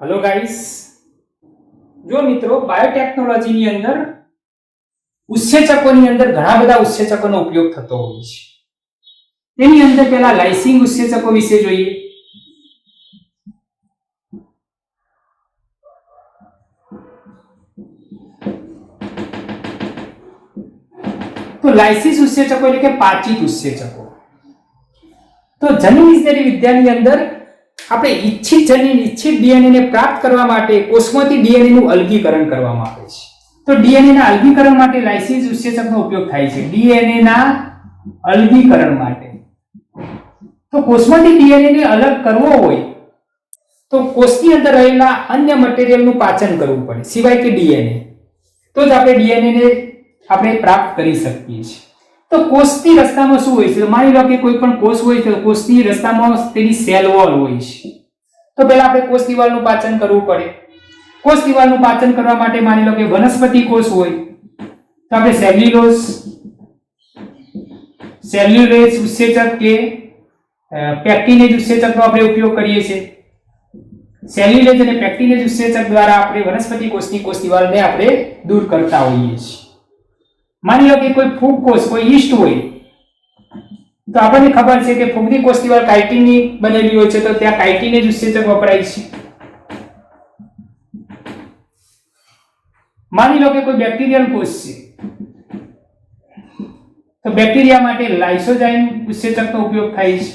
Hello guys, जो मित्रों biotechnology ની અંદર ઉત્સેચકોની અંદર ઘણા બધા ઉત્સેચકોનો ઉપયોગ થતો હોય છે। તેની અંદર પહેલા લાઇસિંગ ઉત્સેચકો વિશે જોઈએ। તો લાઇસિસ ઉત્સેચકો એટલે કે પાચિત ઉત્સેચકો। તો જનીન વિદ્યાની અંદર આપણે ઈચ્છિત જનીન ઈચ્છિત ડીએનએ ને પ્રાપ્ત કરવા માટે કોષમાંથી ડીએનએ નું અલગીકરણ કરવામાં આવે છે। તો ડીએનએ ના અલગીકરણ માટે લાઇસિસ ઉત્સેચકનો ઉપયોગ થાય છે। ડીએનએ ના અલગીકરણ માટે તો કોષમાંથી ડીએનએ ને અલગ કરવો હોય તો કોષની અંદર રહેલા અન્ય મટીરીયલનું પાચન કરવું પડે, સિવાય કે ડીએનએ, તો જ આપણે ડીએનએ ને આપણે પ્રાપ્ત કરી શકીએ છીએ। તો કોષની રસ્તામાં શું હોય છે? માની લો કે કોઈ પણ કોષ હોય તો કોષની રસ્તામાં તેની સેલ વોલ હોય છે। તો પહેલા આપણે કોષ દિવાલનું પાચન કરવું પડે। કોષ દિવાલનું પાચન કરવા માટે માની લો કે વનસ્પતિ કોષ હોય તો આપણે સેલ્યુલોઝ ઉત્સેચક કે પેક્ટિનેજ ઉત્સેચકનો આપણે ઉપયોગ કરીએ છીએ। સેલ્યુલોઝ અને પેક્ટિનેજ ઉત્સેચક દ્વારા આપણે વનસ્પતિ કોષની કોષ દિવાલને આપણે દૂર કરતા હોઈએ છીએ। માની લો કે કોઈ ફૂગ કોષ, કોઈ યીસ્ટ હોય તો આપણને ખબર છે કે ફૂગની કોષ દિવાલ કાઇટિનની બનેલી હોય છે, તો ત્યાં કાઇટિનેજ ઉત્સેચક વપરાય છે। માની લો કે કોઈ બેક્ટેરિયલ કોષ છે તો બેક્ટેરિયા માટે લાઇસોઝાઇમ ઉત્સેચકનો ઉપયોગ થાય છે।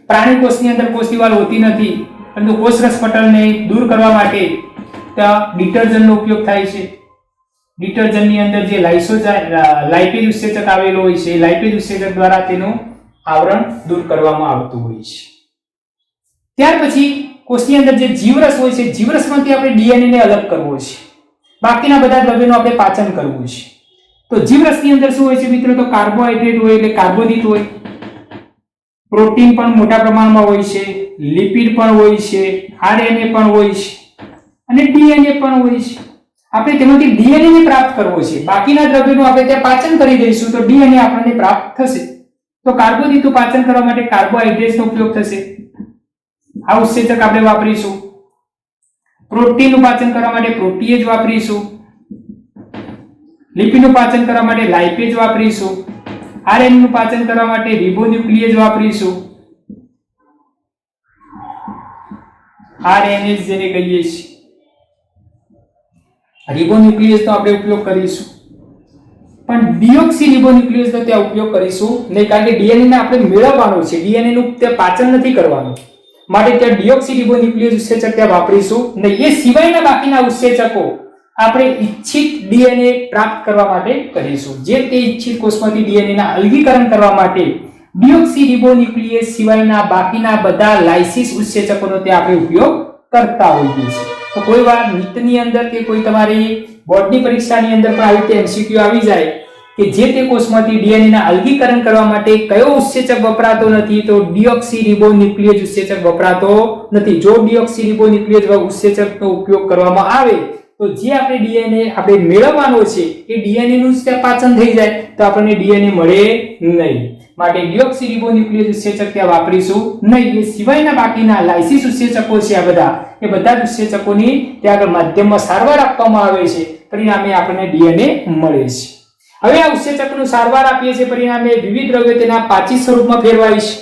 પ્રાણી કોષની અંદર કોષ દિવાલ હોતી નથી, પરંતુ કોષરસ પટલને દૂર કરવા માટે ત્યાં ડિટર્જન્ટનો ઉપયોગ થાય છે। ડિટર્જન્ટની અંદર જે લાઇપેજ ઉત્સેચક આવેલો હોય છે, લાઇપેજ ઉત્સેચક દ્વારા તેનું આવરણ દૂર કરવામાં આવતું હોય છે। ત્યાર પછી કોષની અંદર જે જીવરસ હોય છે, જીવરસમાંથી આપણે ડીએનએ ને અલગ કરવો છે, બાકીના બધા દ્રવ્યોનું આપણે પાચન કરવું છે। તો જીવરસની અંદર શું હોય છે મિત્રો? તો કાર્બોહાઈડ્રેટ હોય એટલે કાર્બોદિત હોય, પ્રોટીન પણ મોટા પ્રમાણમાં હોય છે, લિપિડ પણ હોય છે, આરએનએ પણ હોય છે અને ડીએનએ પણ હોય છે। આપણે તેમાંથી ડીએનએ ને પ્રાપ્ત કરવો છે, બાકીના દ્રવ્યોનું આપણે ત્યાં પાચન કરી દઈશું તો ડીએનએ આપણને પ્રાપ્ત થશે। તો કાર્બોદિતનું પાચન કરવા માટે કાર્બોહાઈડ્રેટ્સનો ઉપયોગ થશે, આ ઉત્સેચક આપણે વાપરીશું। પ્રોટીનનું પાચન કરવા માટે પ્રોટીએજ વાપરીશું, લિપિડનું પાચન કરવા માટે લાઇપેજ વાપરીશું, આરએનએ નું પાચન કરવા માટે રિબોન્યુક્લિએજ વાપરીશું, આરએનએ જેને કહીએ છીએ રિબોન્યુક્લિએજનો આપણે ઉપયોગ કરીશું, પણ ડિઓક્સી રિબોન્યુક્લિએજનો ત્યાં ઉપયોગ કરીશું નહીં, કારણ કે ડીએનએ ને આપણે મેળવવાનો છે, ડીએનએ નું ત્યાં પાચન નથી કરવાનું, માટે ત્યાં ડિઓક્સી રિબોન્યુક્લિએજ ઉત્સેચક ત્યાં વાપરીશું નહીં। એ સિવાયના બાકીના ઉત્સેચકો આપણે ઈચ્છિત ડીએનએ પ્રાપ્ત કરવા માટે કરીશું। જે તે ઈચ્છિત કોષમાંથી ડીએનએ ના અલગીકરણ કરવા માટે ડિઓક્સી રિબોન્યુક્લિએજ સિવાયના બાકીના બધા લાઇસિસ ઉત્સેચકોનો તે આપણે ઉપયોગ કરતા હોઈએ છીએ। તો કોઈ વાર નીટની અંદર કે કોઈ તમારી બોર્ડની પરીક્ષાની અંદર પણ આવી રીતે એમસીક્યુ આવી જાય કે જે તે કોષમાંથી ડીએનએ ના અલગીકરણ કરવા માટે કયો ઉત્સેચક વપરાતો નથી, તો ડિઓક્સી રિબોન્યુક્લિએજ ઉત્સેચક વપરાતો નથી। જો ડિઓક્સી રિબોન્યુક્લિએજ ઉત્સેચકનો ઉપયોગ કરવામાં આવે તો જે આપણે ડીએનએ આપણે મેળવવાનો છે એ ડીએનએ નું જ પાચન થઈ જાય તો આપણને ડીએનએ મળે નહીં, માટે ડિઓક્સી રિબોન્યુક્લિએજ ઉત્સેચક ત્યાં વાપરીશું નહીં। એ સિવાયના બાકીના લાઇસિસ ઉત્સેચકો છે આ બધા, એ બધા જ ઉત્સેચકોની ત્યાં આગળ માધ્યમમાં સારવાર આપવામાં આવે છે, પરિણામે આપણને ડીએનએ મળે છે। હવે આ ઉત્સેચકનું સારવાર આપીએ છીએ, પરિણામે વિવિધ દ્રવ્યો તેના પાચિત સ્વરૂપમાં ફેરવાય છે।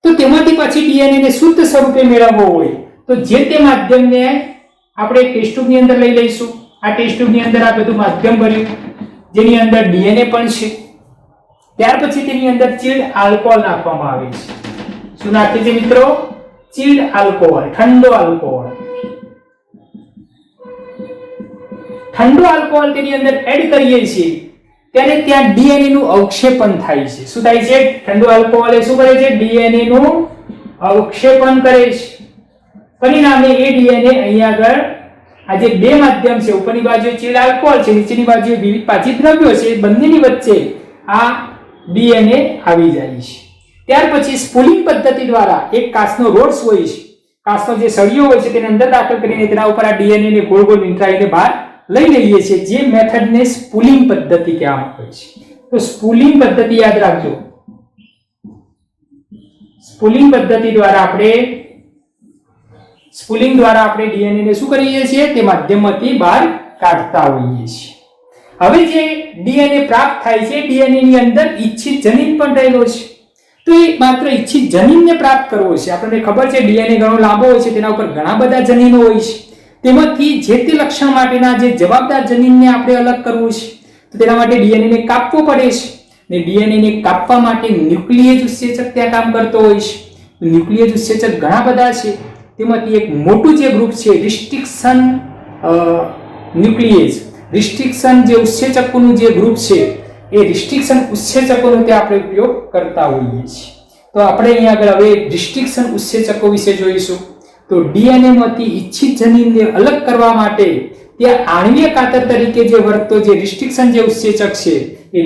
તો તેમાંથી પછી ડીએનએ ને શુદ્ધ સ્વરૂપે મેળવવો હોય તો જે તે માધ્યમને આપણે ટેસ્ટ ટ્યુબની અંદર લઈ લઈશું। આ ટેસ્ટ ટ્યુબની અંદર આ બધું માધ્યમ ભર્યું જેની અંદર ડીએનએ પણ છે। ત્યાર પછી તેની અંદર ચિલ્ડ આલ્કોહોલ નાખવામાં આવે છે। શું નાખે છે મિત્રો? ચિલ્ડ આલ્કોહોલ, ઠંડો આલ્કોહોલ। ઠંડો આલ્કોહોલ તેની અંદર એડ કરીએ છીએ ત્યારે ત્યાં ડીએનએ નું અવક્ષેપણ થાય છે। શું થાય છે? ઠંડો આલ્કોહોલ એ શું કરે છે? ડીએનએ નું અવક્ષેપણ કરે છે, પરિણામે એ ડીએનએ અહીંયા આગળ આ જે બે માધ્યમ છે, ઉપરની બાજુએ ચિલ્ડ આલ્કોહોલ છે, નીચેની બાજુએ વિવિધ પાચિત દ્રવ્યો છે, બંનેની વચ્ચે આ ડીએનએ આવી જાય છે। ત્યાર પછી સ્પૂલિંગ પદ્ધતિ દ્વારા એક કાચનો રોડ્સ હોય છે, કાચનો જે સળિયો હોય છે તેને અંદર દાખલ કરીને તેના ઉપર આ ડીએનએ ને ગોળ ગોળ વીંટળાઈને બહાર લઈ લઈએ છીએ, જે મેથડને સ્પૂલિંગ પદ્ધતિ કહેવામાં આવે છે। તો સ્પૂલિંગ પદ્ધતિ યાદ રાખજો। સ્પૂલિંગ પદ્ધતિ દ્વારા આપણે ડીએનએ ને શું કરીએ છીએ તે માધ્યમથી બહાર કાઢતા હોઈએ છીએ. હવે જે ડીએનએ પ્રાપ્ત થાય છે, ડીએનએ ની અંદર ઈચ્છિત જનીન પણ રહેલો છે. તો એ માત્ર ઈચ્છિત જનીનને પ્રાપ્ત કરવો છે. આપણને ખબર છે ડીએનએ ઘણો લાંબો હોય છે, તેના ઉપર ઘણા બધા જનીનો હોય છે. તેમાંથી જે તે લક્ષણ માટેના જે જવાબદાર જનીનને આપણે અલગ કરવું છે, તો તેના માટે ડીએનએ ને કાપવો પડે છે. ને ડીએનએ ને કાપવા માટે ન્યુક્લિયેજ ઉત્સેચક ત્યાં કામ કરતો હોય છે. ન્યુક્લિયેજ ઉત્સેચક ઘણા બધા છે. તેમાંથી એક મોટું જે ગ્રુપ છે રિસ્ટ્રિક્શન ન્યુક્લિયેજ, રિસ્ટ્રિક્શન જે ઉત્સેચકોનું જે ગ્રુપ છે, એ રિસ્ટ્રિક્શન ઉત્સેચકોનો તે આપણે ઉપયોગ કરતા હોઈએ છીએ. તો આપણે અહીંયા આગળ હવે રિસ્ટ્રિક્શન ઉત્સેચકો વિશે જોઈશું. તો ડીએનએ માંથી ઈચ્છિત જનીનને અલગ કરવા માટે ત્યાં આણ્વીય કાતર તરીકે જે વર્તતો જે રિસ્ટ્રિક્શન જે ઉત્સેચક છે, એ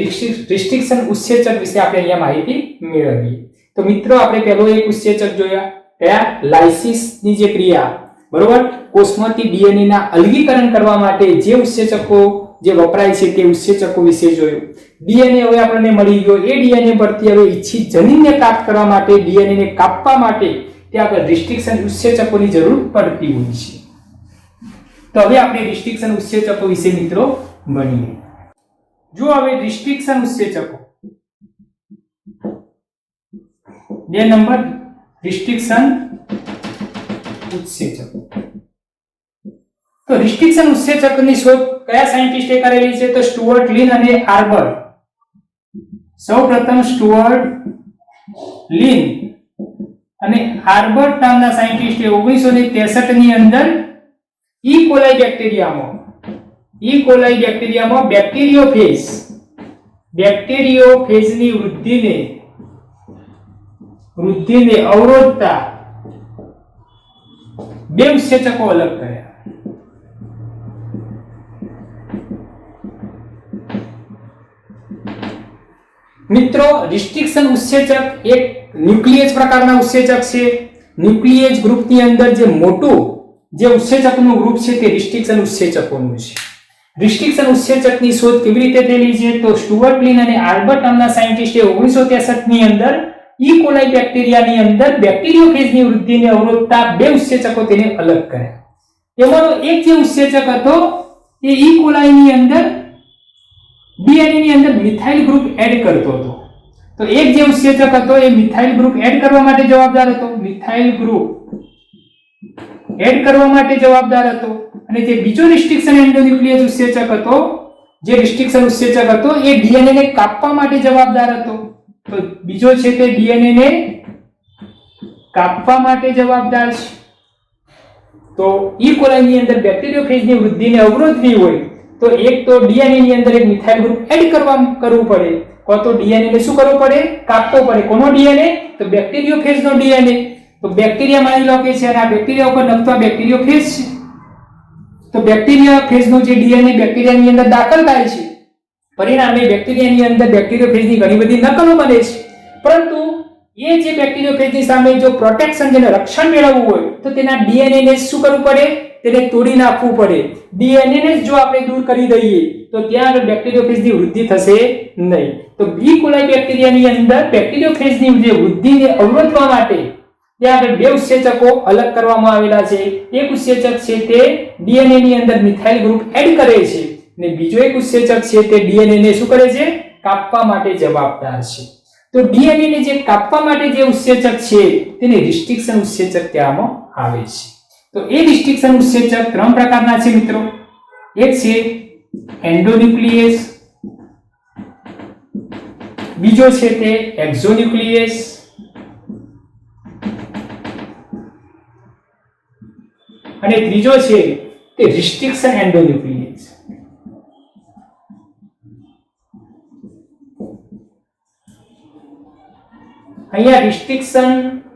રિસ્ટ્રિક્શન ઉત્સેચક વિશે આપણે અહીંયા માહિતી મેળવીએ. તો મિત્રો આપણે પહેલો એક ઉત્સેચક જોયા, કયા? લાઇસિસ ની જે ક્રિયા, બરોબર, કોષમાંથી ડીએનએ ના અલગીકરણ કરવા માટે જે ઉત્સેચકો જે વપરાય છે તે ઉત્સેચકો વિશે જોયું. ડીએનએ હવે આપણને મળી ગયો. એ ડીએનએ પરથી હવે ઈચ્છિત જનીનને પ્રાપ્ત કરવા માટે ડીએનએ ને કાપવા માટે ત્યાં આપણે રિસ્ટ્રિક્શન ઉત્સેચકોની જરૂર પડતી હોય છે. તો હવે આપણે રિસ્ટ્રિક્શન ઉત્સેચકો વિશે મિત્રો ભણીએ. જો હવે રિસ્ટ્રિક્શન ઉત્સેચકો, બે નંબર રિસ્ટ્રિક્શન ઉત્સેચકો. તો રિસ્ટ્રિક્શન ઉત્સેચકની શોધ કયા સાયન્ટિસ્ટે કરેલી છે? તો સ્ટુઅર્ટ લિન અને આર્બર. સૌપ્રથમ સ્ટુઅર્ટ લિન અને આર્બર નામના સાયન્ટિસ્ટે 1963 ની અંદર ઈ કોલાઈ બેક્ટેરિયામાં બેક્ટેરિયોફેજની વૃદ્ધિને અવરોધતા બે ઉત્સેચકો અલગ કર્યા. મિત્રો, રિસ્ટ્રિક્શન ઉત્સેચક એક ન્યુક્લિયેજ પ્રકારના ઉત્સેચક છે. ન્યુક્લિયેજ ગ્રુપની અંદર જે મોટું જે ઉત્સેચકનું ગ્રુપ છે તે રિસ્ટ્રિક્શન ઉત્સેચકોનું છે. રિસ્ટ્રિક્શન ઉત્સેચકની શોધ કેવી રીતે થયેલી છે? તો સ્ટુઅર્ટ લિન અને આલ્બર્ટ નામના સાયન્ટિસ્ટે 1963 ની અંદર ઈ કોલાઈ બેક્ટેરિયાની અંદર બેક્ટેરિયોફેજની વૃદ્ધિને અવરોધતા બે ઉત્સેચકો તેને અલગ કર્યા. એમાંનો એક જે ઉત્સેચક હતો એ ઈ કોલાઈની અંદર ડીએનએ ની અંદર મિથાઇલ ગ્રુપ એડ કરતો હતો. તો એક જે ઉત્સેચક હતો એ મિથાઇલ ગ્રુપ એડ કરવા માટે જવાબદાર હતો. અને જે બીજો રિસ્ટ્રિક્શન એન્ડોન્યુક્લિયેજ ઉત્સેચક હતો, એ ડીએનએ ને કાપવા માટે જવાબદાર હતો. તો બીજો છે તે ડીએનએ ને કાપવા માટે જવાબદાર છે. તો ઈ કોલાઈની અંદર બેક્ટેરિયોફેજની વૃદ્ધિને અવરોધવી હોય તો એક તો ડીએનએ ની અંદર એક મિથાઇલ ગ્રુપ એડ કરવું પડે, અથવા તો ડીએનએ ને શું કરવું પડે? કાપવો પડે. કોનો ડીએનએ? તો બેક્ટેરિયોફેજનો ડીએનએ. તો બેક્ટેરિયા માની લો કે છે અને આ બેક્ટેરિયા ઉપર નકતો બેક્ટેરિયોફેજ છે. તો બેક્ટેરિયોફેજનો જે ડીએનએ બેક્ટેરિયાની અંદર દાખલ થાય છે, પરિણામે બેક્ટેરિયાની અંદર બેક્ટેરિયોફેજની ઘણી બધી નકલો બને છે. પરંતુ એ જે બેક્ટેરિયોફેજની સામે જો પ્રોટેક્શન જેને રક્ષણ મેળવવું હોય તો તેના ડીએનએ ને શું કરવું પડે? તેને તોડી નાખવું પડે. ડીએનએ ને જો આપણે દૂર કરી દઈએ તો ત્યાં બેક્ટેરિયોફેજની વૃદ્ધિ થશે નહીં. તો ઈ કોલાઈ બેક્ટેરિયાની અંદર બેક્ટેરિયોફેજની જે વૃદ્ધિને અવરોધવા માટે ત્યાં આગળ બે ઉત્સેચકો અલગ કરવામાં આવેલા છે. એક ઉત્સેચક છે તે ડીએનએ ની અંદર મિથાઇલ ગ્રુપ એડ કરે છે, ને બીજો એક ઉત્સેચક છે તે ડીએનએ ને શું કરે છે? કાપવા માટે જવાબદાર છે. તો ડીએનએ ને જે કાપવા માટે જે ઉત્સેચક છે તેને રિસ્ટ્રિક્શન ઉત્સેચક કહેવામાં આવે છે. તો એ રિસ્ટ્રિક્શન ઉત્સેચક ત્રણ પ્રકારના છે મિત્રો. એક છે એન્ડોન્યુક્લિયેજ, બીજો છે તે એક્ઝોન્યુક્લિયેજ અને ત્રીજો છે તે રિસ્ટ્રિક્શન એન્ડોન્યુક્લિયેજ. અહીંયા રિસ્ટ્રિક્શન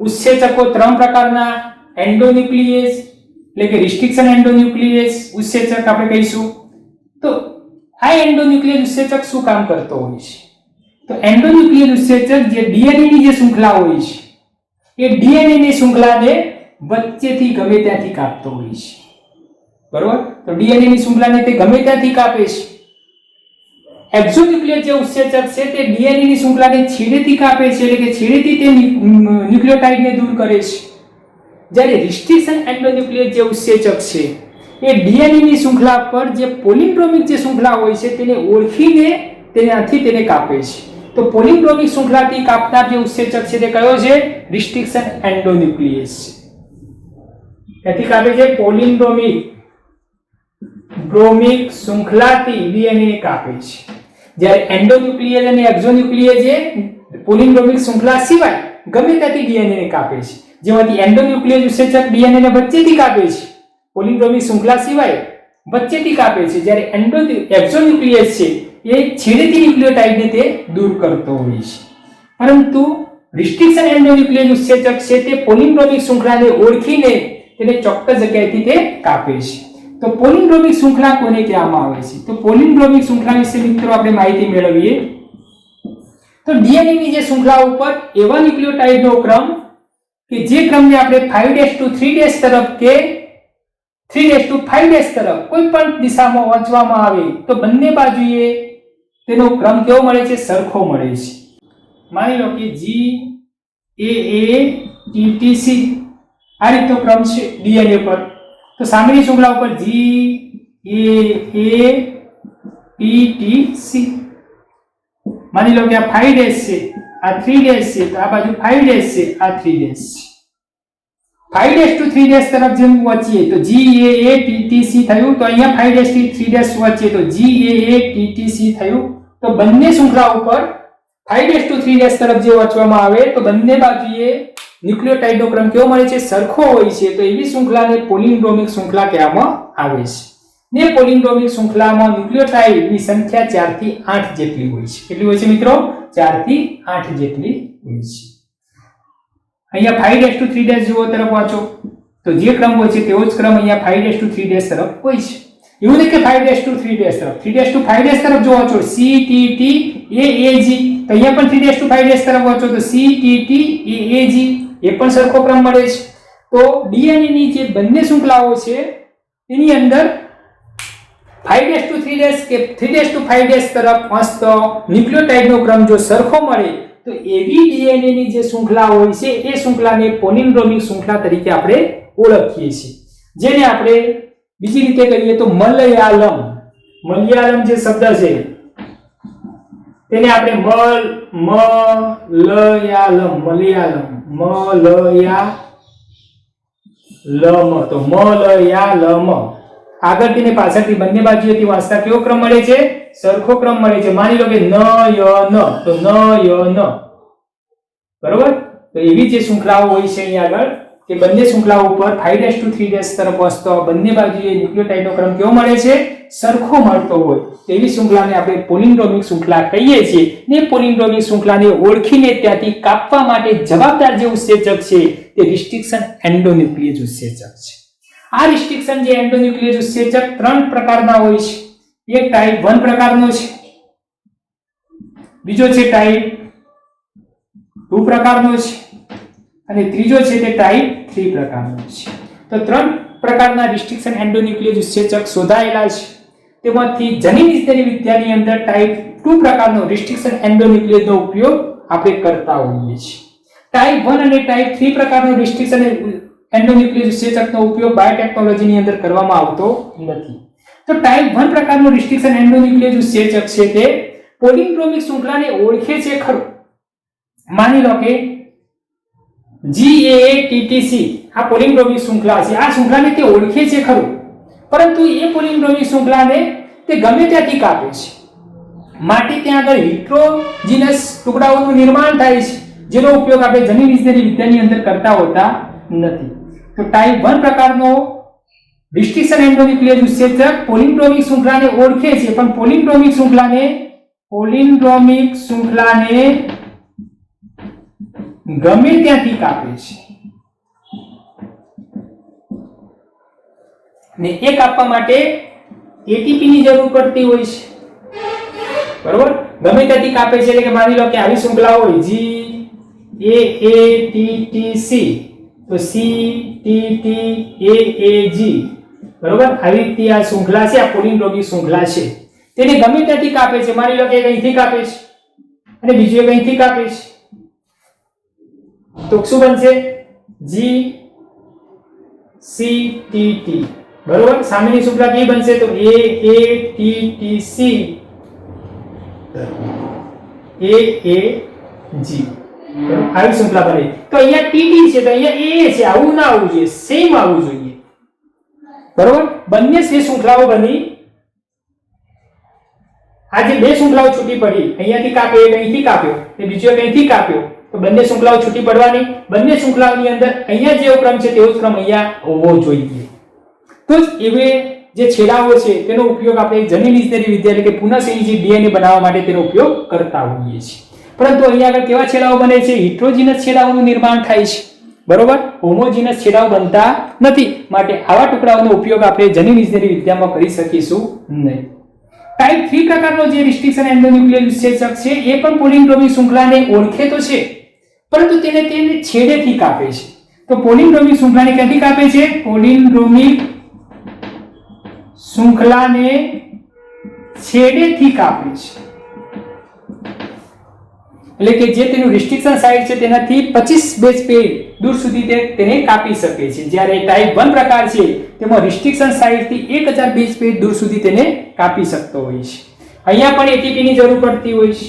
ઉત્સેચકો ત્રણ પ્રકારના એન્ડોન્યુક્લિયેજ એટલે કે રિસ્ટ્રિક્શન એન્ડોન્યુક્લિયેજ ઉત્સેચક આપણે કહીશું. તો આ એન્ડોન્યુક્લિયેજ ઉત્સેચક શું કામ કરતો હોય છે? તો એન્ડોન્યુક્લિયેજ ઉત્સેચક જે ડીએનએ ની જે શૃંખલા હોય છે, એ ડીએનએ ની શૃંખલાને વચ્ચેથી ગમે ત્યાંથી કાપતો હોય છે. બરોબર? તો ડીએનએ ની શૃંખલાને તે ગમે ત્યાંથી કાપે છે. એક્ઝોન્યુક્લિયસ જે ઉત્સેચક છે તે ડીએનએ ની શૃંખલાને છેડેથી કાપે છે, એટલે કે છેડેથી તે ન્યુક્લિયોટાઇડને દૂર કરે છે. જ્યારે રિસ્ટ્રિક્શન એન્ડોન્યુક્લિયસ જે ઉત્સેચક છે એ ડીએનએ ની શૃંખલા પર જે પોલિન્ડ્રોમિક જે શૃંખલા હોય છે તેને ઓળખીને તેનાથી તેને કાપે છે. તો પોલિન્ડ્રોમિક શૃંખલાથી કાપનાર જે ઉત્સેચક છે તે કયો છે? રિસ્ટ્રિક્શન એન્ડોન્યુક્લિયસ છે. ત્યાંથી કાપે છે પોલિન્ડ્રોમિક શૃંખલાથી ડીએનએ ને કાપે છે. જ્યારે એન્ડોન્યુક્લિયસ અને એક્ઝોન્યુક્લિયસ જે પોલિન્ડ્રોમિક શૃંખલા સિવાય ગમે ત્યાંથી ડીએનએ ને કાપે છે. જેમાંથી એન્ડોન્યુક્લિયસ ઉત્સેચક ડીએનએ ને વચ્ચેથી કાપે છે, પોલિન્ડ્રોમિક શૃંખલા સિવાય વચ્ચેથી કાપે છે. જ્યારે એક્ઝોન્યુક્લિયસ છે એ છેડેથી ન્યુક્લિયોટાઇડને તે દૂર કરતો હોય છે. પરંતુ રિસ્ટ્રિક્શન એન્ડોન્યુક્લિયસ ઉત્સેચક છે તે પોલિન્ડ્રોમિક શૃંખલાને ઓળખીને તેને ચોક્કસ જગ્યાએથી તે કાપે છે. તો પોલિન્ડ્રોમિક શૃંખલા કોને કહેવામાં આવે છે? તો પોલિન્ડ્રોમિક શૃંખલા વિશે મિત્રો આપણે માહિતી મેળવીએ. તો ડીએનએ ની જે શૃંખલા ઉપર એવા ન્યુક્લિયોટાઇડનો ક્રમ કે જે ક્રમને આપણે 5' to 3' તરફ કે 3' to 5' તરફ કોઈ પણ દિશામાં વાંચવામાં આવે તો બંને બાજુએ તેનો ક્રમ કેવો મળે છે? સરખો મળે છે. માની લો કે GAATTC આ રીતનો ક્રમ છે ડીએનએ પર. તો સામેની શૃંખલા ઉપર GAATTC માની લો કે આ 5' છે, આ 3' છે, તો આ બાજુ 5' છે, આ 3' છે. 5' to 3' તરફ જેમ વાંચીએ તો GAATTC થયું. તો અહીંયા 5' થી 3' વાંચીએ તો GAATTC થયું. તો બંને શૃંખલા ઉપર 5' to 3' તરફ જે વાંચવામાં આવે તો બંને બાજુએ ન્યુક્લિયોટાઇડનો ક્રમ કેવો મળે છે? સરખો હોય છે. તો એવી શૃંખલાને પોલિન્ડ્રોમિક શૃંખલા કહેવામાં આવે છે. ને પોલિન્ડ્રોમિક શૃંખલામાં ન્યુક્લિયોટાઇડની સંખ્યા 4 થી 8 જેટલી હોય છે. કેટલી હોય છે મિત્રો? 4 થી 8 જેટલી હોય છે. અહીંયા 5' to 3' જુઓ તરફ વાંચો તો જે ક્રમ હોય છે તેવો જ ક્રમ અહીંયા 5' to 3' તરફ હોય છે. એવું નહીં કે 5' to 3' તરફ, 3' to 5' તરફ જો વાંચો CTTAAG, તો અહીંયા પણ 3' to 5' તરફ વાંચો તો CTTAAG એ પણ સરખો ક્રમ મળે છે. તો ડીએનએ ની જે બંને શૃંખલાઓ છે એની અંદર 5' to 3' કે 3' to 5' તરફ વાંચતો ન્યુક્લિયોટાઇડનો ક્રમ જો સરખો મળે તો એવી ડીએનએ ની જે શૃંખલા હોય છે એ શૃંખલાને પોલિન્ડ્રોમિક શૃંખલા તરીકે આપણે ઓળખીએ છીએ. જેને આપણે બીજી રીતે કહીએ તો મલયાલમ જે શબ્દ છે તેને આપણે મલયાલમ તો મલયાલમ આગળ તેને પાછળથી બંને બાજુએથી વાંચતા કેવો ક્રમ મળે છે? સરખો ક્રમ મળે છે. માની લો કે નયન તો નયન, બરોબર. તો એવી જે શૃંખલાઓ હોય છે અહીંયા આગળ કે બંને શૃંખલાઓ ઉપર 5' to 3' તરફ વાંચતો બંને બાજુએ ન્યુક્લિયોટાઇડનો ક્રમ કેવો મળે છે? સરખો મળતો હોય તેવી શૃંખલાને આપણે પોલિન્ડ્રોમિક શૃંખલા કહીએ છીએ. ને પોલિન્ડ્રોમિક શૃંખલાને ઓળખીને ત્યાંથી કાપવા માટે જવાબદાર જે ઉત્સેચક છે તે રિસ્ટ્રિક્શન એન્ડોન્યુક્લિયસ ઉત્સેચક છે. આ રિસ્ટ્રિક્શન જે એન્ડોન્યુક્લિયસ ઉત્સેચક 3 પ્રકારના હોય છે. એક ટાઈપ 1 પ્રકારનો છે, બીજો છે ટાઈપ 2 પ્રકારનો છે અને ત્રીજો છે તે ટાઈપ 3 પ્રકારનો છે. તો 3 પ્રકારના રિસ્ટ્રિક્શન એન્ડોન્યુક્લિયસ ઉત્સેચક શોધાયેલા છે. તેમાંથી જનીન ઇજનેરી વિદ્યાની અંદર ટાઈપ 2 પ્રકારનો રિસ્ટ્રિક્શન એન્ડોન્યુક્લિયસનો ઉપયોગ આપણે કરતા હોઈએ છીએ. ટાઈપ 1 અને ટાઈપ 3 પ્રકારનો રિસ્ટ્રિક્શન એન્ડોન્યુક્લિયસ ઉત્સેચકનો ઉપયોગ બાયોટેકનોલોજીની અંદર કરવામાં આવતો નથી. તો ટાઈપ 1 પ્રકારનો રિસ્ટ્રિક્શન એન્ડોન્યુક્લિયસ ઉત્સેચક છે તે પોલિન્ડ્રોમિક શૃંખલાને ઓળખે છે ખરું. માની લો કે GAATTC આ પોલિન્ડ્રોમિક શૃંખલા છે. આ શૃંખલાને તે ઓળખે છે ખરું, પરંતુ એ પોલિન્ડ્રોમિક શૃંખલાને તે ગમે ત્યાંથી કાપે છે. માટે ત્યાં આગળ હિટ્રોજીનસ ટુકડાઓનું નિર્માણ થાય છે, જેનો ઉપયોગ આપણે જનીન ઇજનેરી વિદ્યાની અંદર કરતા હોતા નથી. તો ટાઈપ 1 પ્રકારનો રિસ્ટ્રિક્શન એન્ડોન્યુક્લિયસ ઉત્સેચક પોલિન્ડ્રોમિક શૃંખલાને ઓળખે છે, પણ પોલિન્ડ્રોમિક શૃંખલાને ગમે ત્યાંથી કાપે છે. ને એ કાપવા માટે એટીપી ની જરૂર પડતી હોય છે, બરોબર. ગમે ત્યાંથી કાપે છે એટલે કે માની લો કે આવી શૃંખલા હોય GAATTC તો CTTAAG, બરોબર. આવી રીતે આ શૃંખલા છે, આ પોલિન્ડ્રોમિક શૃંખલા છે. તેને ગમે ત્યાંથી કાપે છે, માની લો કે એક અહીંથી કાપે છે અને બીજું એક અહીંથી કાપે છે, તો શું બનશે? જી સી ટી ટી, બરોબર. સામેની શૃંખલા કેવી બનશે? તો એ ટી ટી સી એ જી, આવી શૃંખલા બને. તો અહીંયા ટીટી છે તો અહીંયા એ છે, આવું ના આવવું જોઈએ, સેમ આવવું જોઈએ, બરોબર. બંને સે શૃંખલાઓ બની. આ જે બે શૃંખલાઓ છૂટી પડી, અહીંયાથી કાપ્યો એક અહીંથી કાપ્યો, એ બીજો એક અહીંથી કાપ્યો, તો બંને શૃંખલાઓ છૂટી પડવાની. બંને શૃંખલાઓની અંદર અહીંયા જેવો ક્રમ છે તેવો જ ક્રમ અહીંયા હોવો જોઈએ. તો જ એવે જે છેડાઓ છે તેનો ઉપયોગ આપણે જનીન ઇજનેરી વિદ્યા એટલે કે પુનઃસંયોજિત ડીએનએ બનાવવા માટે તેનો ઉપયોગ કરતા હોઈએ છીએ. પરંતુ અહીંયા આગળ કેવા છેડાઓ બને છે? હિટ્રોજીનસ છેડાઓનું નિર્માણ થાય છે, બરોબર. હોમોજીનસ છેડાઓ બનતા નથી, માટે આવા ટુકડાઓનો ઉપયોગ આપણે જનીન ઇજનેરી વિદ્યામાં કરી શકીશું નહીં. ટાઈપ 3 પ્રકારનો જે રિસ્ટ્રિક્શન એન્ડોન્યુક્લિયર વિશેષક છે એ પણ પોલિન્ડ્રોમિક શૃંખલાને ઓળખે તો છે, પરંતુ તેને છેડેથી કાપે છે. તો પોલિન્ડ્રોમિક શૃંખલાને ક્યાંથી કાપે છે? પોલિન્ડ્રોમિક શૃંખલાને છેડેથી કાપે છે, એટલે કે જે તેનું રિસ્ટ્રિક્શન સાઇટ છે તેનાથી 25 બેઝ પેર દૂર સુધી તેને કાપી શકે છે. જ્યારે ટાઈપ 1 પ્રકાર છે તેમાં રિસ્ટ્રિક્શન સાઇટ થી 1000 બેઝ પેર દૂર સુધી તેને કાપી શકતો હોય છે. અહીંયા પણ એટીપી ની જરૂર પડતી હોય છે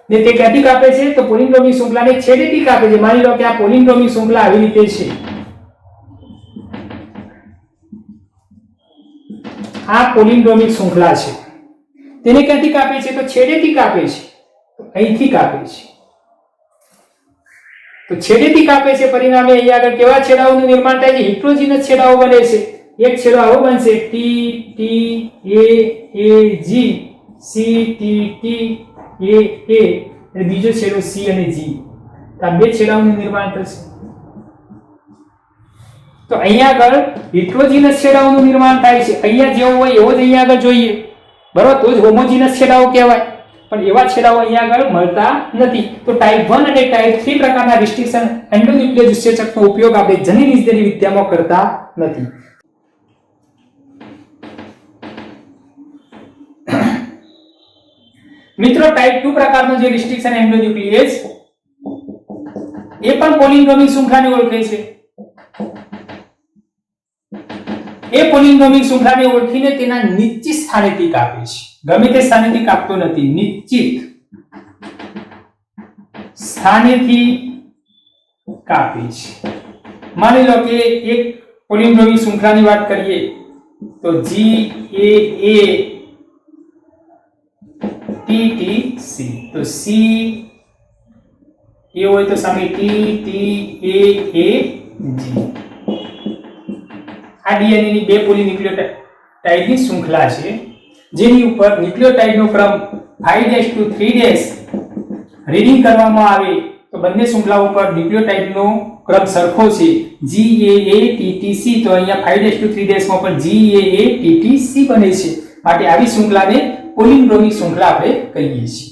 ને તે ક્યાંથી કાપે છે? તો પોલિન્ડ્રોમિક શૃંખલાને છેડેથી કાપે છે. માની લો કે આ પોલિન્ડ્રોમિક શૃંખલા આવી રીતે છે, આ પોલિન્ડ્રોમિક શૃંખલા છે, તેને ક્યાંથી કાપે છે? તો છેડેથી કાપે છે, અહીંથી કાપે છે. તો છેડેથી કાપે છે, પરિણામે અહીંયા આગળ કેવા છેડાઓનું નિર્માણ થાય છે? હિટ્રોજીનસ છેડાઓ બને છે. એક છેડો આવો બનશે ટી ટી એ જી, સી ટી ટી એ અને બીજો છેડો સી અને જી. આ બે છેડાઓનું નિર્માણ થશે. તો અહીંયા આગળ હિટ્રોજીનસ છેડાઓનું નિર્માણ થાય છે. અહીંયા જેવો હોય એવો જ અહીંયા આગળ જોઈએ, બરાબર, તો જ હોમોજીનસ છેડાઓ કહેવાય. પણ એવા છેડાઓ અહીંયા આગળ મળતા નથી. તો ટાઈપ 1 અને ટાઈપ 3 પ્રકારના રિસ્ટ્રિક્શન એન્ડોન્યુક્લિયર વિશેષકનો ઉપયોગ આપણે જનીન ઇજનેરી વિદ્યામાં કરતા નથી. મિત્રો, ટાઈપ 2 પ્રકારનો જે રિસ્ટ્રિક્શન એન્ડોન્યુક્લિયેઝ એ પણ પોલિન્ડ્રોમિક શૃંખલાને ઓળખે છે. એ પોલિન્ડ્રોમિક શૃંખલાને ઓળખીને તેના નિશ્ચિત સ્થાનેથી કાપે છે. ગમે તે સ્થાનેથી કાપતો નથી, નિશ્ચિત સ્થાનેથી કાપે છે. માની લો કે એક પોલિન્ડ્રોમિક શૃંખલાની વાત કરીએ તો જી એ ટી ટી સી, તો સી એ હોય તો સામે ટી ટી એ જી. આ ડીએનએ ની બે પોલીન્યુક્લિયોટાઇડની શૃંખલા છે, જેની ઉપર ન્યુક્લિયોટાઇડનો ક્રમ 5' to 3' રીડિંગ કરવામાં આવે તો બંને શૃંખલા ઉપર ન્યુક્લિયોટાઇડનો ક્રમ સરખો છે, GAATTC. તો અહીંયા 5' to 3' માં પણ GAATTC બને છે, માટે આવી શૃંખલાને પોલિન્ડ્રોમિક શૃંખલા આપણે કહીએ છીએ.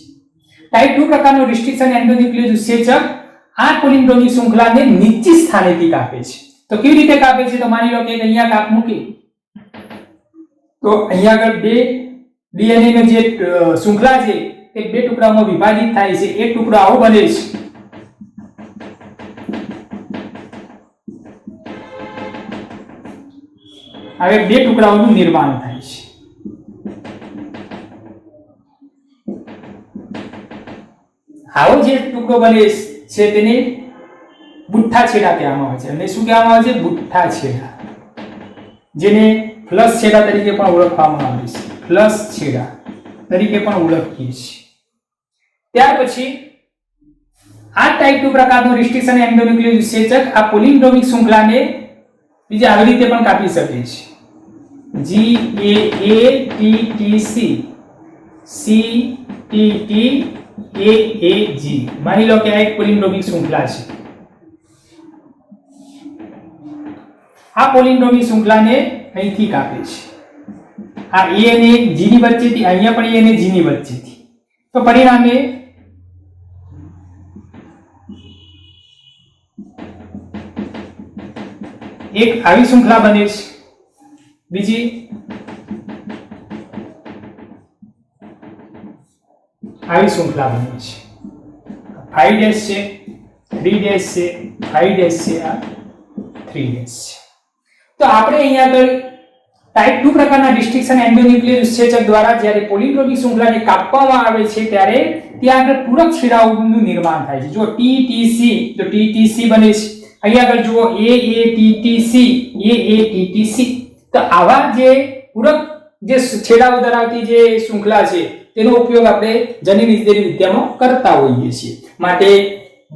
ટાઈપ 2 પ્રકારનો રિસ્ટ્રિક્શન એન્ડોન્યુક્લિયર ઉત્સેચક આ પોલિન્ડ્રોમિક શૃંખલાને નિશ્ચિત સ્થાનેથી કાપે છે. તો કેવી રીતે કાપે છે? તો માની લો કે અહીંયા કાપ મૂકી તો અહીંયા આગળ બે ડીએનએ નો જે શૃંખલા છે એ બે ટુકડાઓમાં વિભાજિત થાય છે. એક ટુકડો આવો બને છે, હવે બે ટુકડાઓનું નિર્માણ થાય છે. આવો જે ટુકડો બને છે તેને બુઠ્ઠા છેડા કહેવામાં આવે છે. અને શું કહેવામાં આવે છે? બુઠ્ઠા છેડા, જેને ફ્લશ છેડા તરીકે પણ ઓળખવામાં આવે છે. ફ્લશ છેડા તરીકે પણ ઓળખીએ છીએ. ત્યાર પછી આ ટાઈપ 2 પ્રકારનો રિસ્ટ્રિક્શન એન્ડોન્યુક્લિયર ઉત્સેચક આ પોલિન્ડ્રોમિક શૃંખલાને બીજી આવી રીતે પણ કાપી શકે છે. GAATTC CTTAAG. માની લો કે આ એક પોલિન્ડ્રોમિક શૃંખલા છે. આ પોલિન્ડ્રોમિક શૃંખલાને અહીંથી કાપે છે. આ A અને G ની વચ્ચેથી, અહીંયા પણ A અને G ની વચ્ચેથી. તો પરિણામે એક આવી શૃંખલા બને છે, બીજી આવી શૃંખલા બને છે. 5 ડેશ છે, 3 ડેશ છે, 5 ડેશ છે, આ 3 ડેશ છે. તો આપણે અહીંયા આગળ ટાઈપ 2 પ્રકારના ડિસ્ટ્રિક્શન એન્ડોન્યુક્લિયર ઉત્સેચક દ્વારા જ્યારે પોલિટ્રોપિક શૃંખલાને કાપવામાં આવે છે ત્યારે ત્યાં આગળ પૂરક છેડાઓનું નિર્માણ થાય છે. જો TTC, તો TTC બને છે. અહીંયા આગળ જુઓ AATTC, AATTC. તો આવા જે પૂરક જે છેડાઓ ધરાવતી જે શૃંખલા છે તેનો ઉપયોગ આપણે જનીન ઇજનેરી વિદ્યામાં કરતા હોઈએ છીએ. માટે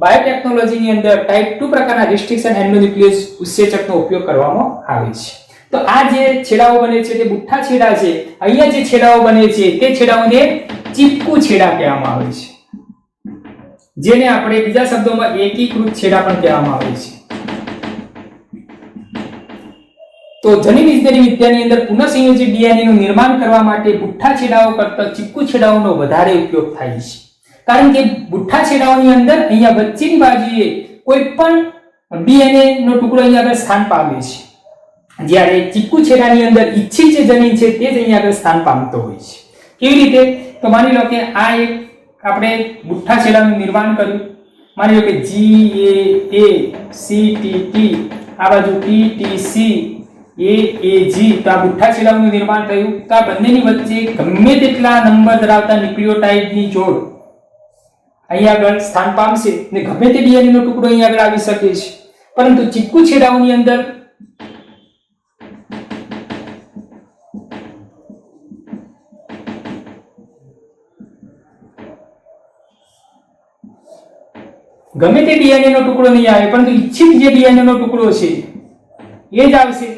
બાયોટેકનોલોજીની અંદર ટાઈપ 2 પ્રકારના રિસ્ટ્રિક્શન એન્ડોન્યુક્લિયર ઉત્સેચકનો ઉપયોગ કરવામાં આવે છે. તો આ જે છેડાઓ બને છે તે બુઠ્ઠા છેડા છે. અહીંયા જે છેડાઓ બને છે તે છેડાઓને ચીપકુ છેડા કહેવામાં આવે છે, જેને આપણે બીજા શબ્દોમાં એકીકૃત છેડા પણ કહેવામાં આવે છે. તો જનીન ઇજનેરી વિદ્યાની અંદર પુનઃસંયોજિત ડીએનએ નું નિર્માણ કરવા માટે બુઠ્ઠા છેડાઓ કરતાં ચીપકુ છેડાઓનો વધારે ઉપયોગ થાય છે. કારણ કે બુઠ્ઠા છેડાઓની અંદર અહીંયા વચ્ચેની બાજુએ કોઈ પણ ડીએનએ નો ટુકડો અહીંયા આગળ સ્થાન પામે છે, જ્યારે ચીપકુ છેડાની અંદર ઈચ્છિત જે જનીન છે તે જ અહીંયા આગળ સ્થાન પામતો હોય છે. કેવી રીતે? તો માની લો કે આ એક આપણે બુઠ્ઠા છેડાનું નિર્માણ કર્યું. માની લો કે GAACTT, આ બાજુ TTC, AAG, તો આ બુઠ્ઠા છેડાનું નિર્માણ થયું. તો આ બંનેની વચ્ચે ગમે તેટલા નંબર ધરાવતા ન્યુક્લિયોટાઇડની જોડ અહીંયા આગળ સ્થાન પામશે ને ગમે તે ડીએનએ નો ટુકડો અહીંયા આગળ આવી શકે છે. પરંતુ ચીપકુ છેડાઓની અંદર ગમે તે ડીએનએ નો ટુકડો નહીં આવે, પરંતુ ઈચ્છિત જે ડીએનએ નો ટુકડો છે એ જ આવશે.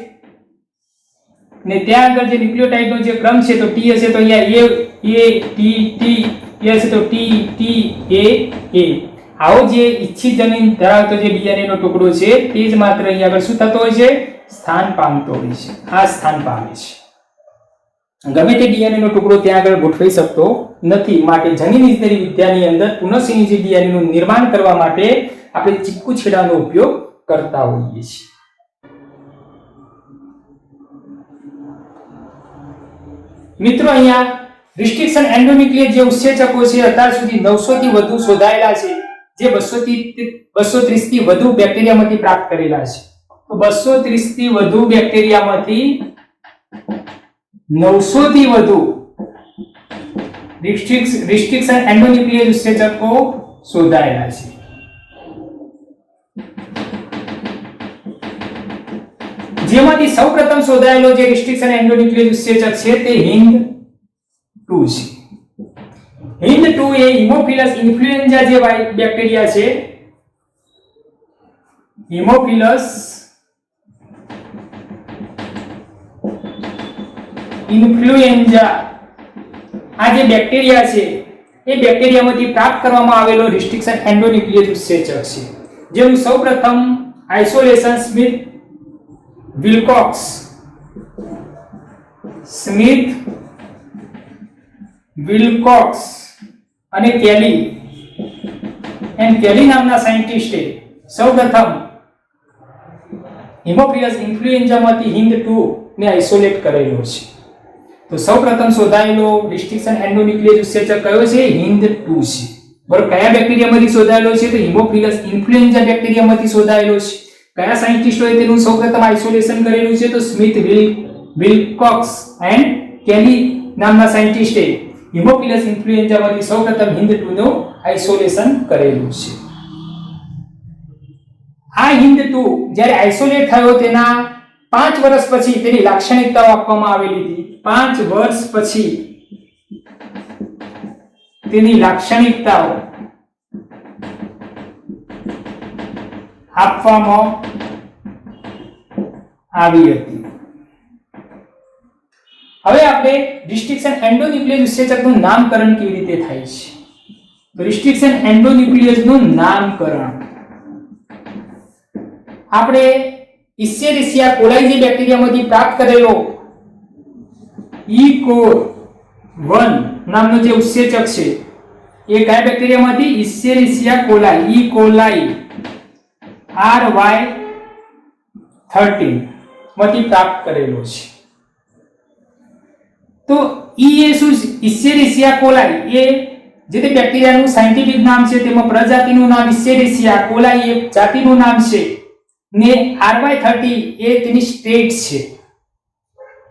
ને ત્યાં આગળ જે ન્યુક્લિયોટાઇડનો જે ક્રમ છે તો T હશે તો અહીંયા A T T, A હશે તો T T A A. આવો જે ઈચ્છિત જનીન ધરાવતો જે ડીએનએ નો ટુકડો છે તે જ માત્ર અહીંયા આગળ શું થતો હોય છે? સ્થાન પામતો હોય છે. આ સ્થાન પામે છે. ગમે તે ડીએનએ નો ટુકડો ત્યાં આગળ ગોઠવાઈ શકતો નથી. માટે જનીન ઇજનેરી વિદ્યાની અંદર પુનઃસંયોજિત ડીએનએ નું નિર્માણ કરવા માટે આપણે ચીપકુ છેડાનો ઉપયોગ કરતા હોઈએ છીએ. મિત્રો, અહીંયા રિસ્ટ્રિક્શન એન્ડોન્યુક્લિયર જે ઉત્સેચકો છે અત્યાર સુધી 900 થી વધુ શોધાયેલા છે, જે 230 થી વધુ બેક્ટેરિયામાંથી પ્રાપ્ત કરેલા છે. તો 230 થી વધુ બેક્ટેરિયામાંથી 900 થી વધુ રિસ્ટ્રિક્શન એન્ડોન્યુક્લિયર ઉત્સેચકો શોધાયેલા છે. જેમાંથી સૌપ્રથમ શોધાયેલો જે રિસ્ટ્રિક્શન એન્ડોન્યુક્લિયર ઉત્સેચક છે તે HIND2 છે. HIND2 એ હિમોફિલસ ઇન્ફ્લુએન્ઝા જે બેક્ટેરિયા છે, હિમોફિલસ ઇન્ફ્લુએન્ઝા આ જે બેક્ટેરિયા છે એ બેક્ટેરિયામાંથી પ્રાપ્ત કરવામાં આવેલો રિસ્ટ્રિક્શન એન્ડોન્યુક્લિયર ઉત્સેચક છે, જેનું સૌપ્રથમ આઇસોલેશન સ્મિથ વિલ્કોક્સ અને કેલી નામના સાયન્ટિસ્ટે સૌપ્રથમ હિમોફિલસ ઇન્ફ્લુએન્ઝામાંથી HIND2 ને આઇસોલેટ કરેલો છે. તો સૌપ્રથમ શોધાયેલો રિસ્ટ્રિક્શન એન્ડોન્યુક્લિયર ઉત્સેચક કયો છે? HIND2 છે. બરાબર. કયા બેક્ટેરિયામાંથી શોધાયેલો છે? તો હિમોફિલસ ઇન્ફ્લુએન્ઝા બેક્ટેરિયામાંથી શોધાયેલો છે. કયા સાયન્ટિસ્ટોએ તેનું સૌપ્રથમ આઇસોલેશન કરેલું છે? તો સ્મિથ વિલ્કોક્સ એન્ડ કેલી નામના સાયન્ટિસ્ટે હિમોફિલસ ઇન્ફ્લુએન્ઝામાંથી સૌપ્રથમ HIND2 નું આઇસોલેશન કરેલું છે. આ HIND2 જ્યારે આઇસોલેટ થયો તેના 5 વર્ષ પછી તેની લાક્ષણિકતાઓ આપવામાં આવેલી હતી. 5 વર્ષ પછી તેની લાક્ષણિકતાઓ આપવામાં આવી હતી. હવે આપણે રિસ્ટ્રિક્શન એન્ડોન્યુક્લિયર ઉત્સેચકનું નામકરણ કેવી રીતે થાય છે? તો રિસ્ટ્રિક્શન એન્ડોન્યુક્લિયસનું નામકરણ આપણે ઇસેરિસિયા કોલાઈ જે બેક્ટેરિયામાંથી પ્રાપ્ત કરેલો E. coli 1 નામનો જે ઉત્સેચક છે એ કયા બેક્ટેરિયામાંથી? ઇસેરિસિયા કોલાઈ, E. coli RY13 માંથી પ્રાપ્ત કરેલો છે. તો E એ શું? ઇસેરિસિયા કોલાઈ એ જે તે બેક્ટેરિયાનું સાયન્ટિફિક નામ છે તેમાં પ્રજાતિનું નામ ઇસેરેસિયા કોલાઈ એક જાતિનું નામ છે ને RY30 એ તેની સ્ટેટ છે.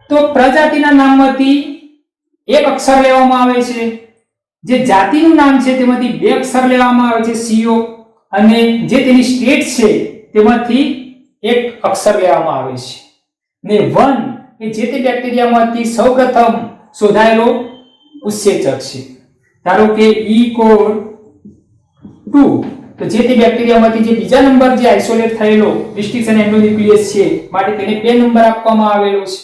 તો પ્રજાતિના નામમાંથી એક અક્ષર લેવામાં આવે છે, જે જાતિનું નામ છે તેમાંથી બે અક્ષર લેવામાં આવે છે CO, અને જે તેની સ્ટેટ છે તેમાંથી એક અક્ષર લેવામાં આવે છે. ને 1 એ જે તે બેક્ટેરિયામાંથી સૌપ્રથમ શોધાયેલો ઉત્સેચક છે. ધારો કે E કોડ 2 તો જે તે બેક્ટેરિયામાંથી જે બીજા નંબર જે આઇસોલેટ થયેલો રિસ્ટ્રિક્શન એન્ડોન્યુક્લિયસ છે માટે તેને 2 નંબર આપવામાં આવેલો છે.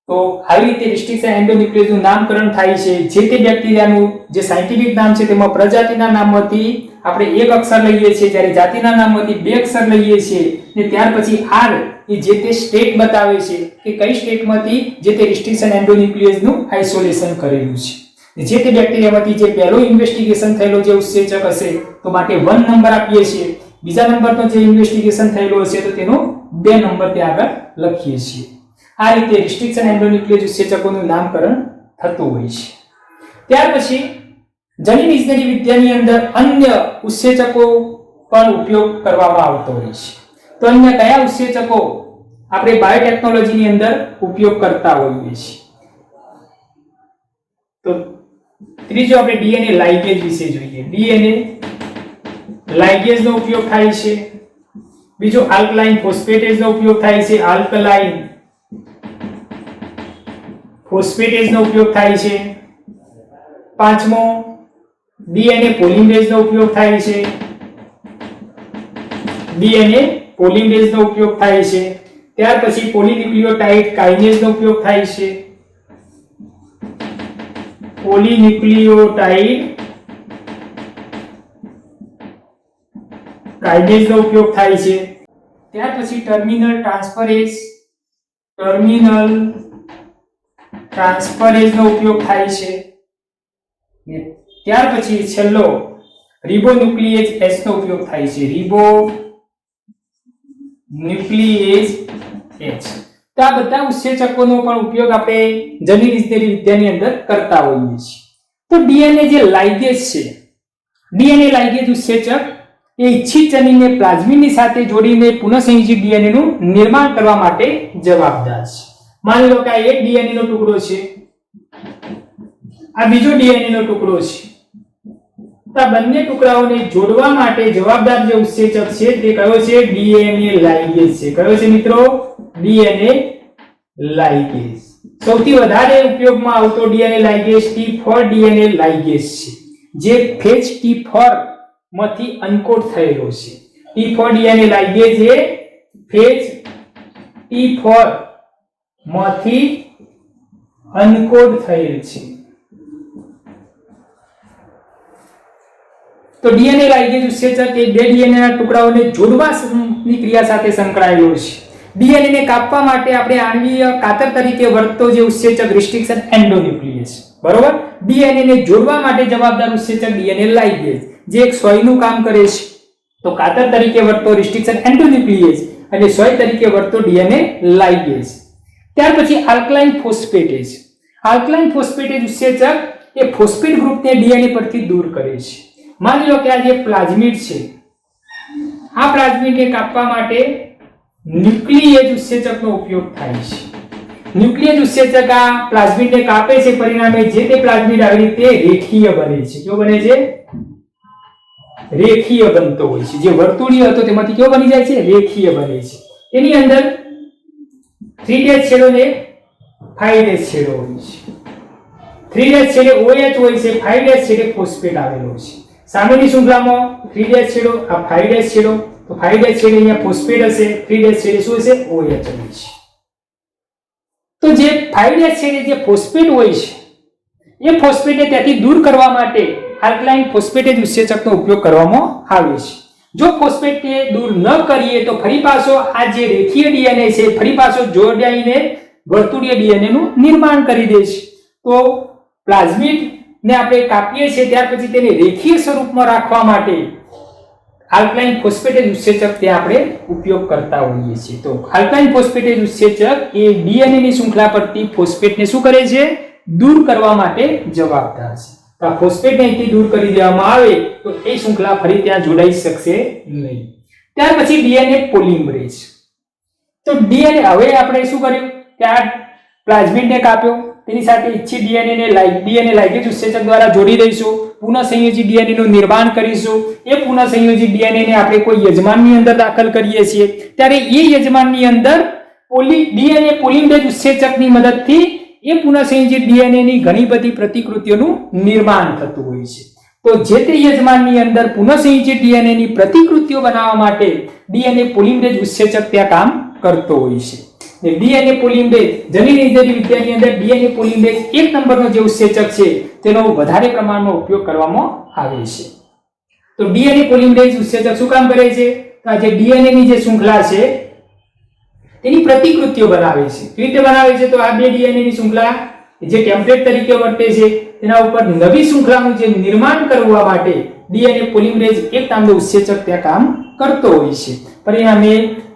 તો આવી રીતે રિસ્ટ્રિક્શન એન્ડોન્યુક્લિયસનું નામકરણ થાય છે. જે તે બેક્ટેરિયાનું જે સાયન્ટિફિક નામ છે તેમાં પ્રજાતિના નામમાંથી આપણે એક અક્ષર લઈએ છીએ, જ્યારે જાતિના નામમાંથી બે અક્ષર લઈએ છીએ, ને ત્યાર પછી R એ જે તે સ્ટેટ બતાવે છે કે કઈ સ્ટેટમાંથી જે તે રિસ્ટ્રિક્શન એન્ડોન્યુક્લિયસનું આઇસોલેશન કરેલું છે. જે તે બેક્ટેરિયામાંથી જે પહેલો ઇન્વેસ્ટિગેશન થયેલો જે ઉત્સેચક હશે તો માટે 1 નંબર આપીએ છીએ, બીજા નંબરનો જે ઇન્વેસ્ટિગેશન થયેલો હશે તો તેનો 2 નંબર ત્યાં આગળ લખીએ છીએ. આ રીતે રિસ્ટ્રિક્શન એન્ડોન્યુક્લિયસ ઉત્સેચકોનું નામકરણ થતું હોય છે. ત્યાર પછી જનીન ઇજનેરી વિદ્યાની અંદર અન્ય ઉત્સેચકો પણ ઉપયોગ કરવામાં આવતો હોય છે. તો અન્ય કયા ઉત્સેચકો આપણે બાયોટેકનોલોજીની અંદર ઉપયોગ કરતા હોઈએ છીએ? તો ત્રીજો આપણે ડીએનએ લાઇગેજ વિશે જોઈએ. ડીએનએ લાઇગેજનો ઉપયોગ થાય છે. બીજો આલ્કલાઇન ફોસ્ફેટેઝનો ઉપયોગ થાય છે. આલ્કલાઇન ફોસ્ફેટેઝનો ઉપયોગ થાય છે. પાંચમો ડીએનએ પોલિમરેઝનો ઉપયોગ થાય છે. ડીએનએ પોલિમરેઝનો ઉપયોગ થાય છે. ત્યાર પછી પોલીન્યુક્લિયોટાઇડ કાઇનેઝનો ઉપયોગ થાય છે. પોલીન્યુક્લિયોટાઇડ કાઇનેઝનો ઉપયોગ થાય છે. ત્યાર પછી ટર્મિનલ ટ્રાન્સફરેઝનો ઉપયોગ થાય છે. ત્યાર પછી છેલ્લો રિબોન્યુક્લિએજ એસ નો ઉપયોગ થાય છે. રિબોન્યુક્લિએજ એચ. તો આ બધા ઉત્સેચકોનો પણ ઉપયોગ આપણે જનીન ઇજનેરી વિદ્યાની અંદર કરતા હોઈએ છીએ. તો ડીએનએ જે લાઇગેજ છે, ડીએનએ લાઇગેજ ઉત્સેચક એ ઇચ્છિત જનીનને પ્લાઝમિડની સાથે જોડીને પુનઃસંયોજિત ડીએનએ નું નિર્માણ કરવા માટે જવાબદાર છે. માની લો કે આ એક ડીએનએ નો ટુકડો છે, આ બીજો ડીએનએ નો ટુકડો છે. તો આ બંને ટુકડાઓને જોડવા માટે જવાબદાર જે ઉત્સેચક છે તે કયો છે? ડીએનએ લાઇગેજ છે. કયો છે મિત્રો? ડીએનએ લાઇગેજ. સૌથી વધારે ઉપયોગમાં આવતો ડીએનએ લાઇગેજ T4 ડીએનએ લાઇગેજ છે, જે ફેજ T4 માંથી અનકોડ થયેલો છે. T4 ડીએનએ લાઇગેજ એ ફેજ T4 માંથી અનકોડ થયેલ છે. તો ડીએનએ લાઇગેજ ઉત્સેચક એ બે ડીએનએ ના ટુકડાઓને જોડવાની ક્રિયા સાથે સંકળાયેલો છે. ડીએનએ ને કાપવા માટે આપણે આણ્વીય કાતર તરીકે વર્તતો જે ઉત્સેચક રિસ્ટ્રિક્શન એન્ડોન્યુક્લિયસ, બરોબર. ડીએનએ ને જોડવા માટે જવાબદાર ઉત્સેચક ડીએનએ લાઇગેજ, જે એક સોયનું કામ કરે છે. તો કાતર તરીકે વર્તતો રિસ્ટ્રિક્શન એન્ડોન્યુક્લિયસ અને સોય તરીકે વર્તતો ડીએનએ લાઇગેજ. ત્યાર પછી આલ્કલાઇન ફોસ્ફેટેઝ. આલ્કલાઇન ફોસ્ફેટેઝ ઉત્સેચક એ ફોસ્ફેટ ગ્રુપને ડીએનએ પરથી દૂર કરે છે. માની લો કે આ જે પ્લાઝમિડ છે, આ પ્લાઝમિડને કાપવા માટે ન્યુક્લિએજ ઉત્સેચકનો ઉપયોગ થાય છે. ન્યુક્લિએજ ઉત્સેચક આ પ્લાઝમિડને કાપે છે, પરિણામે જે તે પ્લાઝમિડ આવી રીતે રેખીય બને છે. કેવો બને છે? રેખીય બનતો હોય છે. જે વર્તુળીય હતો તેમાંથી કેવો બની જાય છે? રેખીય બને છે. તેની અંદર 3' છેડો ને 5' છેડો હોય છે. 3' છેડે OH હોય છે, 5' છેડે ફોસ્ફેટ આવેલો છે. સામેની શૃંખલામાં 3' છેડો, આ 5' છેડો, તો 5' છેડે અહીંયા ફોસ્ફેટ હશે, 3' છેડે શું હશે? OH હોય છે. તો જે 5' છેડે જે ફોસ્ફેટ હોય છે, એ ફોસ્ફેટને ત્યાંથી દૂર કરવા માટે આલ્કલાઇન ફોસ્ફેટેઝ ઉત્સેચકનો ઉપયોગ કરવામાં આવે છે. જો ફોસ્ફેટને દૂર ન કરીએ તો ફરી પાછો આ જે રેખીય ડીએનએ છે ફરી પાછો જોડાઈને વર્તુળીય ડીએનએ નું નિર્માણ કરી દે છે. તો પ્લાઝમિડ ને આપણે કાપીએ છીએ ત્યાર પછી તેને રેખીય સ્વરૂપમાં રાખવા માટે આલ્કલાઇન ફોસ્ફેટેઝ ઉત્સેચક તે આપણે ઉપયોગ કરતા હોઈએ છીએ. તો આલ્કલાઇન ફોસ્ફેટેઝ ઉત્સેચક એ ડીએનએ ની શૃંખલા પરથી ફોસ્ફેટને શું કરે છે? દૂર કરવા માટે જવાબદાર છે. તો આ ફોસ્ફેટને અહીંથી દૂર કરી દેવામાં આવે તો એ શૃંખલા ફરી ત્યાં જોડાઈ શકશે નહીં. ત્યાર પછી ડીએનએ પોલિમરેઝ. તો ડીએનએ હવે આપણે શું કર્યું કે આ પ્લાઝમિડને કાપ્યો, તેની સાથે ઇચ્છિત ડીએનએ લાઇગેજ ઉત્સેચક દ્વારા જોડી દઈશું, પુનઃસંયોજિત ડીએનએ નું નિર્માણ કરીશું. એ પુનઃસંયોજિત ડીએનએ ને આપણે કોઈ યજમાનની અંદર દાખલ કરીએ છીએ ત્યારે એ યજમાનની અંદર ડીએનએ પોલિમરેઝ ઉત્સેચકની મદદથી એ પુનઃસંયોજિત ડીએનએ ની ઘણી બધી પ્રતિકૃતિઓનું નિર્માણ થતું હોય છે. તો જે તે યજમાનની અંદર પુનઃસંયોજિત ડીએનએ ની પ્રતિકૃતિઓ બનાવવા માટે ડીએનએ પોલિમરેઝ ઉત્સેચક ત્યાં કામ કરતો હોય છે. ડીએનએ પોલિમરેઝ જનીન ઇજનેરી વિદ્યાની અંદર ડીએનએ પોલિમરેઝ 1 નંબરનો જે ઉત્સેચક છે તેનો વધારે પ્રમાણમાં ઉપયોગ કરવામાં આવે છે. તો ડીએનએ પોલિમરેઝ ઉત્સેચક શું કામ કરે છે? તો આ જે ડીએનએ ની જે શૃંખલા છે તેની પ્રતિકૃતિઓ બનાવે છે. કેવી રીતે બનાવે છે? તો આ બે ડીએનએ ની શૃંખલા જે ટેમ્પલેટ તરીકે વર્તે છે તેના ઉપર નવી શૃંખલાનું જે નિર્માણ કરવા માટે ડીએનએ પોલિમરેઝ 1 નામનો ઉત્સેચક ત્યાં કામ કરતો હોય છે. પરિણામે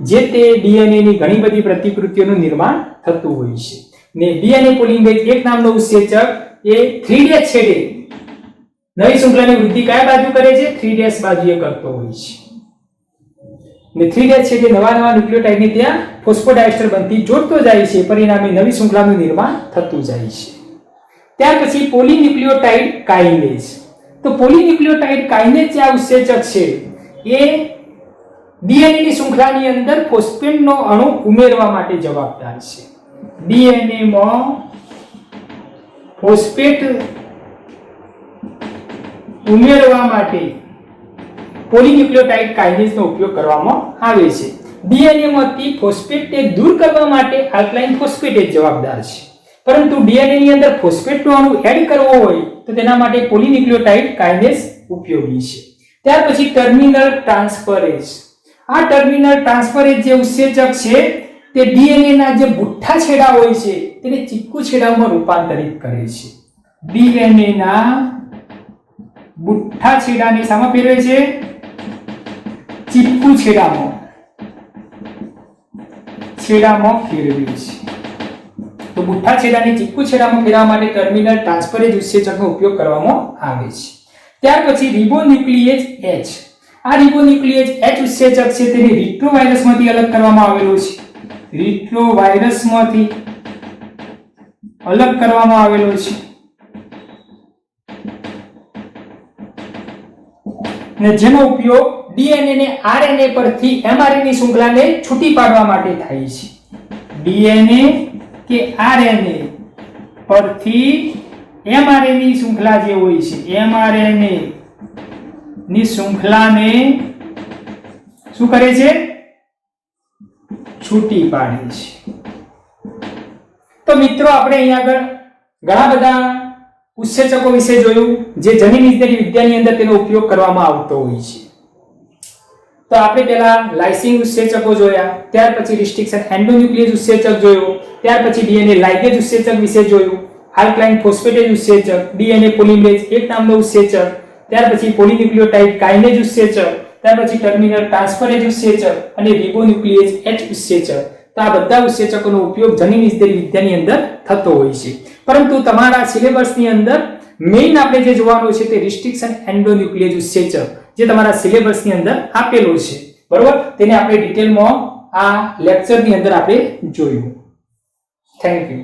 જે તે ડીએનએ ની ઘણી બધી પ્રતિકૃતિઓનું નિર્માણ થતું હોય છે. ને ડીએનએ પોલિમરેઝ 1 નામનો ઉત્સેચક એ 3' છેડે નવી શૃંખલાની વૃદ્ધિ કયા બાજુ કરે છે? 3' બાજુએ કરતો હોય છે. ને 3' છેડે નવા ન્યુક્લિયોટાઇડને ત્યાં ફોસ્ફોડાયસ્ટર બનતી જોડતો જાય છે. પરિણામે નવી શૃંખલાનું નિર્માણ થતું જાય છે. ત્યાર પછી પોલીન્યુક્લિયોટાઇડ કાઇનેઝ. તો પોલીન્યુક્લિયોટાઇડ કાઇનેઝ જે આ ઉત્સેચક છે એ ડીએનએ ની શૃંખલાની અંદર ફોસ્ફેટનો અણુ ઉમેરવા માટે જવાબદાર છે. ડીએનએ માં ફોસ્ફેટ ઉમેરવા માટે પોલીન્યુક્લિયોટાઇડ કાઇનેઝનો ઉપયોગ કરવામાં આવે છે. ડીએનએ માંથી ફોસ્ફેટને દૂર કરવા માટે આલ્કલાઇન ફોસ્ફેટેઝ જવાબદાર છે. પરંતુ ડીએનએ ની અંદર ફોસ્ફેટનો અણુ એડ કરવો હોય તો તેના માટે પોલીન્યુક્લિયોટાઇડ કાઇનેઝ ઉપયોગી છે. ત્યાર પછી ટર્મિનલ ટ્રાન્સફરેઝ. આ ટર્મિનલ ટ્રાન્સફરેઝ જે ઉત્સેચક છે તે ડીએનએ ના જે બુઠ્ઠા છેડા હોય છે તેને ચીપકુ છેડાઓમાં રૂપાંતરિત કરે છે. ડીએનએ ના બુઠ્ઠા છેડાને શામાં ફેરવે છે? ચીપકુ છેડામાં ફેરવે છે. તો બુઠ્ઠા છેડાને ચીપકુ છેડામાં ફેરવવા માટે ટર્મિનલ ટ્રાન્સફરેઝ ઉત્સેચકનો ઉપયોગ કરવામાં આવે છે. ત્યાર પછી રિબોન્યુક્લિએજ H. આ રિબોન્યુક્લિએજ H ઉત્સેચક છે તેને રિટ્રોવાયરસમાંથી અલગ કરવામાં આવેલો છે. રિટ્રોવાયરસમાંથી અલગ કરવામાં આવેલો છે. ને જેનો ઉપયોગ ડીએનએ ને આરએનએ પરથી એમઆરએનએ શૃંખલાને છૂટી પાડવા માટે થાય છે. ડીએનએ કે આરએનએ પરથી એમઆરએનએ શૃંખલા જે હોય છે એમઆરએનએ ની શૃંખલાને શું કરે છે? છૂટી પાડે છે. તો મિત્રો આપણે અહીંયા આગળ ઘણા બધા ઉત્સેચકો વિશે જોયું જે જનીન ઇજનેરી વિદ્યાની અંદર તેનો ઉપયોગ કરવામાં આવતો હોય છે. તો આપણે પહેલા લાઇસિન ઉત્સેચકો જોયા, ત્યાર પછી રિસ્ટ્રિક્શન એન્ડોન્યુક્લિયસ ઉત્સેચક જોયો, ત્યાર પછી ડીએનએ લાઇગેજ ઉત્સેચક વિશે જોયું, આલ્કલાઇન ફોસ્ફેટેઝ ઉત્સેચક, ડીએનએ પોલિમરેઝ 1 નામનો ઉત્સેચક, ત્યાર પછી પોલીન્યુક્લિયોટાઇડ કાઇનેઝ ઉત્સેચક, ત્યાર પછી ટર્મિનલ ટ્રાન્સફરેઝ ઉત્સેચક અને રિબોન્યુક્લિએજ H ઉત્સેચક. તો આ બધા ઉત્સેચકોનો ઉપયોગ જનીન ઇજનેરી વિદ્યાની અંદર થતો હોય છે. પરંતુ તમારા સિલેબસની અંદર મેઇન આપણે જે જોવાનું છે તે રિસ્ટ્રિક્શન એન્ડોન્યુક્લિએજ ઉત્સેચક જે તમારા સિલેબસની અંદર આપેલું છે. બરોબર? તેને આપણે ડિટેલમાં આ લેક્ચરની અંદર આપણે જોયું. Thank you.